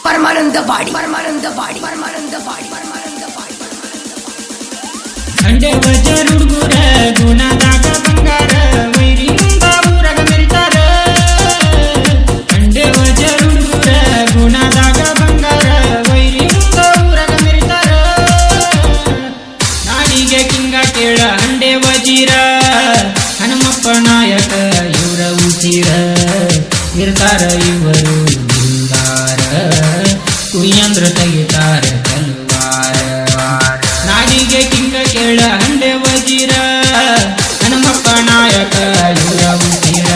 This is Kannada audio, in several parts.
परमानंद बाड़ी ಅಂಡೆ ವಜರ್ ಹುಡುಗರ ಗುಣದಾಗ ಬಂಗಾರ ವೈರಿಂದ ಊರಾಗ ಮೆರಿತಾರ ಅಂಡೆ ವಜರ್ ಹುಡುಗರ ಗುಣದಾಗ ಬಂಗಾರ ವೈರಿಂದ ಊರಾಗ ಮೆರಿತಾರ ನಾಡಿಗೆ ಕಿಂಗ ಕೇಳ ಅಂಡೆ ವಜೀರ ಹನುಮಪ್ಪ ನಾಯಕ ಇವರ ಉಸಿರ ಇರ್ತಾರ ಇವರು ದಿಲ್ದಾರ ಕುಯ್ಯಂದ್ರ ತೆಗಿತಾರ ತಲ್ವಾರ ನಾಡಿಗೆ ಕಿಂಗ ಕೇಳ ಅಂಡೆ ವಜೀರ ಹನುಮಪ್ಪ ನಾಯಕ ಇವರ ಉಸಿರ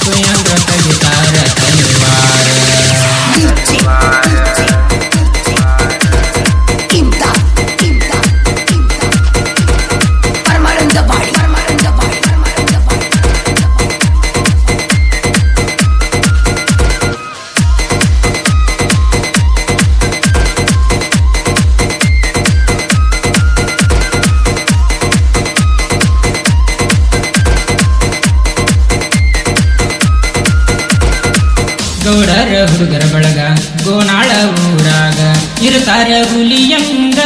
ಕುಯ್ಯಂದ್ರ ತೆಗಿತಾರ ತಲ್ವಾರ ಗೌಡರ ಹುಡುಗರ ಬಳಗ ಗೋನಾಳ ಊರಾಗ ಇರುತ್ತಾರೆ ಹುಲಿಯಂಗ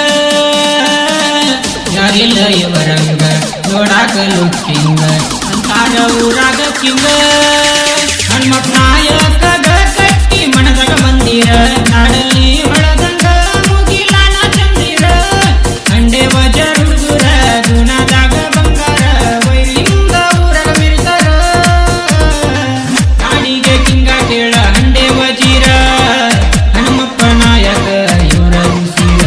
ಯಾರಿಲ್ಲ ಇವರಂಗ ನೋಡಾಕ ಲುಕ್ಕಿಂಗ ಅಂತಾರ ಊರಾಗ ಕಿಂಗ ಹನುಮಪ್ಪ ನಾಯಕ ಕಟ್ಟಿ ಮನದಾಗ ಮಂದಿರ ನಾಡಲ್ಲಿ ಹೊಳದಂಗ ಮುಗಿಲಾನ ಚಂದಿರ ಅಂಡೆ ವಜರ್ ಹುಡುಗರ ಗುಣದಾಗ ಬಂಗಾರ ವೈರಿಂದ ಊರಾಗ ಮೆರಿತಾರ ನಾಡಿಗೆ ಕಿಂಗ ಕೇಳ ಅಂಡೆ ವಜೀರ ಹನುಮಪ್ಪ ನಾಯಕ ಇವರ ಉಸಿರ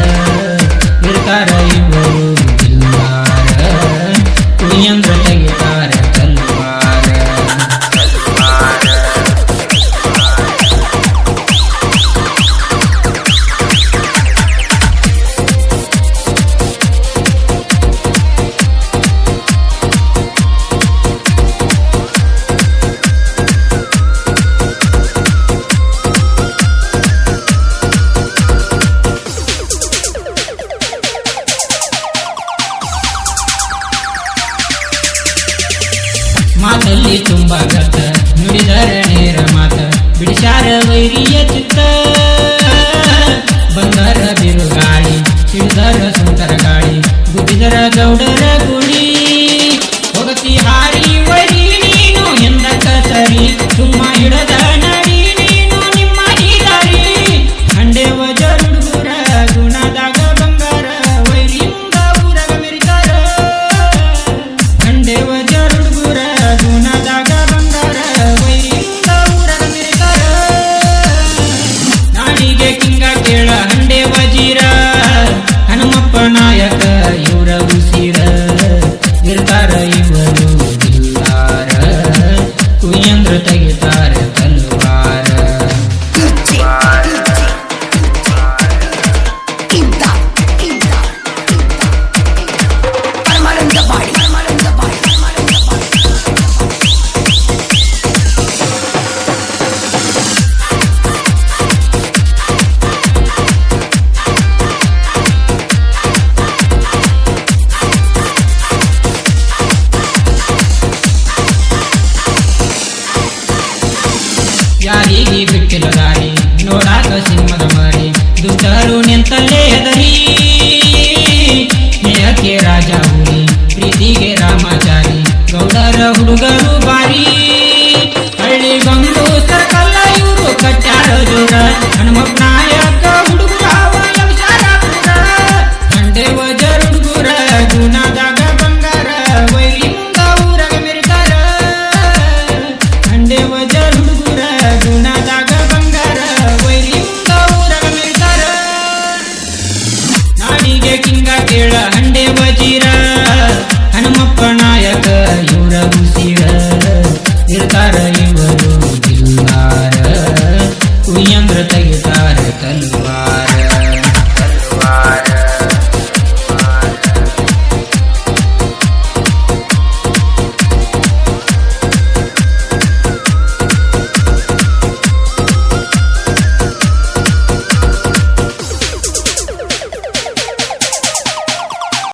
ಇರ್ತಾರ ಇವರು ದಿಲ್ದಾರ ಕುಯ್ಯಂದ್ರ ತೆಗಿತಾರ ತಲ್ವಾರ ಮಾತಲ್ಲಿ ತುಂಬಾ ಗತ್ತ ನುಡಿದರ ನೇರ ಮಾತ ಬಿಡಿಸಾರ ವೈರಿಯ ಚಿತ್ತ ಬಂದರ ಬಿರುಗಾಳಿ ಸಿಡಿದರ ಸುಂದರ ಗಾಳಿ ಗುಡಿದರ ಗೌಡರ ಗುಡಿ ಹೋಗತಿ ಹಾರಿ ವರಿ ನೀನು ಎಂದಕ್ಕ ಸರಿ ಸುಮ್ಮ ಹಿಡದ ನಡಿ ನೀನು ನಿಮ್ಮ ದಾರಿ ಅಂಡೆ ವಜರ್ ಹುಡುಗರ ಗುಣದಾಗ ಬಂಗಾರ ವೈರಿಂದ ಊರಾಗ ಮೆರಿತಾರ ಅಂಡೆ ವಜರ್ ಹುಡುಗರ ಗುಣದಾಗ ಬಂಗಾರ ವೈರಿಂದ ಊರಾಗ ಮೆರಿತಾರ ನಾಡಿಗೆ ಕಿಂಗ ಕೇಳ ಅಂಡೆ ವಜೀರ ಹನುಮಪ್ಪ ನಾಯಕ ಇವರ ಉಸಿರ ಇರ್ತಾರ ಇವರು ದಿಲ್ದಾರ ಕುಯ್ಯಂದ್ರ ತೆಗಿತಾರ ತಲ್ವಾರ ಯಾರಿಗೆ ಬಿಟ್ಟಿಲ್ಲ ದಾರಿ ನೋಡಾಕ ಸಿಂಹದ ಮರಿ ದುಷ್ಟರು ನಿಂತಲ್ಲೇ ಹೆದರಿ ಸ್ನೇಹಕ್ಕೆ ರಾಜ ಹುಲಿ ಪ್ರೀತಿಗೆ ರಾಮಾಚಾರಿ ಗೌಡರ ಹುಡುಗರು ಬಾರಿ ಹಳ್ಳಿ ಬಂದು ಸರ್ಕಲ್ಲ ಇವರು ಕಟ್ಟಾರ ಜೋರ ಹನುಮಪ್ಪ ನಾಯಕ ಹುಡುಗರ ಶಾಲಾಪುರ ಅಂಡೆ ವಜರ್ ಹುಡುಗರ ಗುಣದಾಗ ಬಂಗಾರ ವೈರಿಂದ ಊರಾಗ ಮೆರಿತಾರ ಅಂಡೆ ವಜರ್ ಹುಡುಗರ ಗುಣದಾಗ ಬಂಗಾರ ವೈರಿಂದ ಊರಾಗ ಮೆರಿತಾರ ನಾಡಿಗೆ ಕಿಂಗ ಕೇಳ ಅಂಡೆ ವಜೀರ ಹನುಮಪ್ಪ ನಾಯಕ ಇವರ ಉಸಿರ ಇರ್ತಾರ ಇವರು